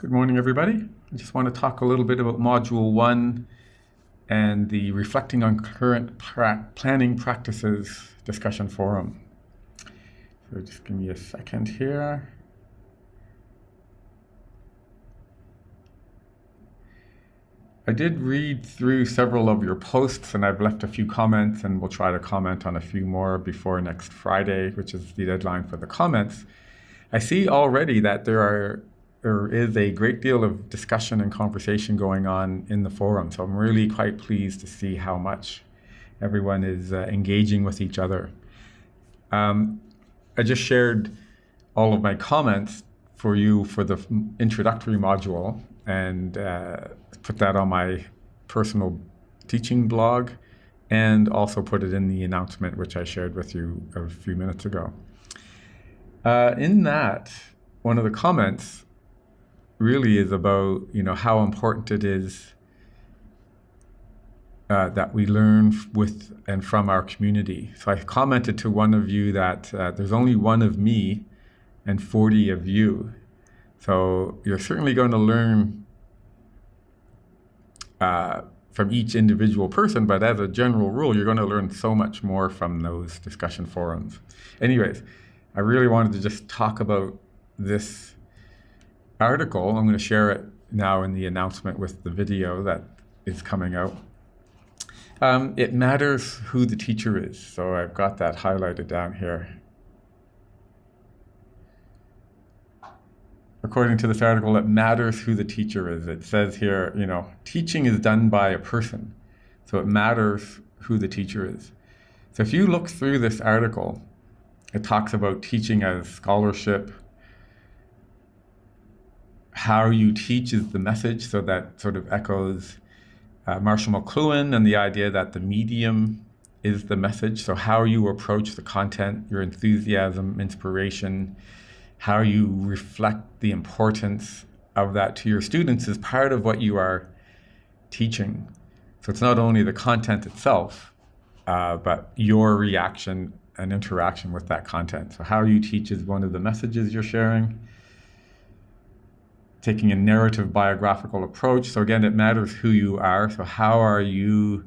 Good morning, everybody. I just want to talk a little bit about Module 1 and the Reflecting on Current Planning Practices discussion forum. So just give me a second here. I did read through several of your posts and I've left a few comments, and we'll try to comment on a few more before next Friday, which is the deadline for the comments. I see already that there is a great deal of discussion and conversation going on in the forum. So I'm really quite pleased to see how much everyone is engaging with each other. I just shared all of my comments for you for the introductory module and put that on my personal teaching blog, and also put it in the announcement which I shared with you a few minutes ago. In that, one of the comments really is about, how important it is that we learn with and from our community. So I commented to one of you that there's only one of me and 40 of you. So you're certainly going to learn from each individual person, but as a general rule, you're going to learn so much more from those discussion forums. Anyways, I really wanted to just talk about this article. I'm going to share it now in the announcement with the video that is coming out. It matters who the teacher is. So I've got that highlighted down here. According to this article, it matters who the teacher is. It says here, teaching is done by a person. So it matters who the teacher is. So if you look through this article, it talks about teaching as scholarship. How you teach is the message, so that sort of echoes Marshall McLuhan and the idea that the medium is the message. So how you approach the content, your enthusiasm, inspiration, how you reflect the importance of that to your students is part of what you are teaching. So it's not only the content itself, but your reaction and interaction with that content. So how you teach is one of the messages you're sharing. Taking a narrative biographical approach. So again, it matters who you are. So how are you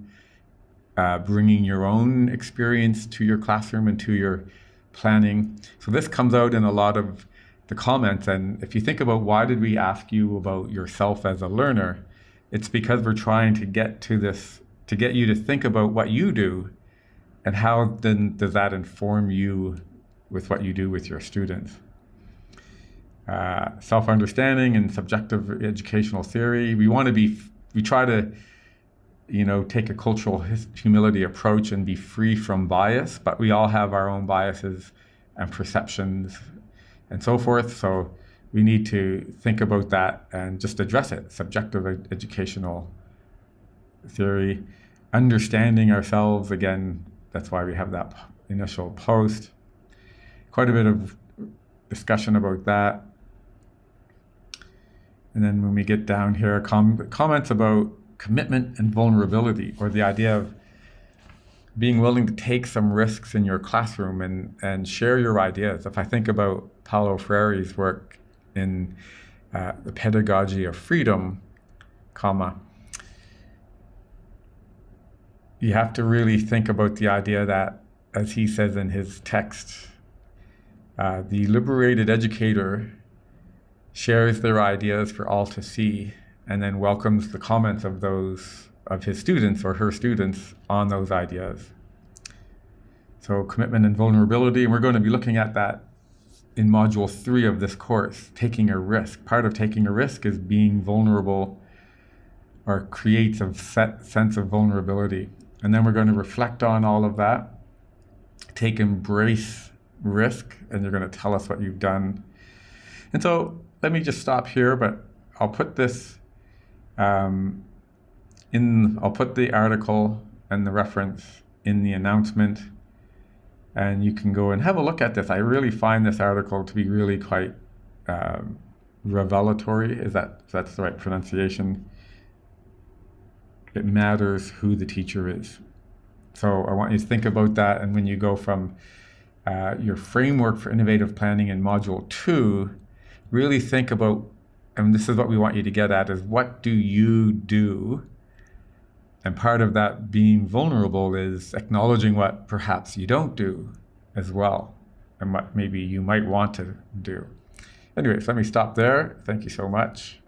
bringing your own experience to your classroom and to your planning? So this comes out in a lot of the comments. And if you think about why did we ask you about yourself as a learner, it's because we're trying to get to this, to get you to think about what you do and how then does that inform you with what you do with your students. Self-understanding and subjective educational theory. We try to, take a cultural humility approach and be free from bias, but we all have our own biases and perceptions and so forth. So we need to think about that and just address it. Subjective educational theory, understanding ourselves. Again, that's why we have that initial post. Quite a bit of discussion about that. And then when we get down here, comments about commitment and vulnerability, or the idea of being willing to take some risks in your classroom and share your ideas. If I think about Paulo Freire's work in the pedagogy of freedom, you have to really think about the idea that, as he says in his text, the liberated educator shares their ideas for all to see, and then welcomes the comments of his students or her students on those ideas. So commitment and vulnerability, and we're going to be looking at that in Module 3 of this course, taking a risk. Part of taking a risk is being vulnerable, or creates a sense of vulnerability. And then we're going to reflect on all of that, embrace risk, and you're going to tell us what you've done. And so let me just stop here, but I'll put this I'll put the article and the reference in the announcement, and you can go and have a look at this. I really find this article to be really quite revelatory. If that's the right pronunciation? It matters who the teacher is. So I want you to think about that, and when you go from your framework for innovative planning in Module 2, really think about and this is what we want you to get at, is what do you do? And part of that being vulnerable is acknowledging what perhaps you don't do as well, and what maybe you might want to do. Anyways, let me stop there. Thank you so much.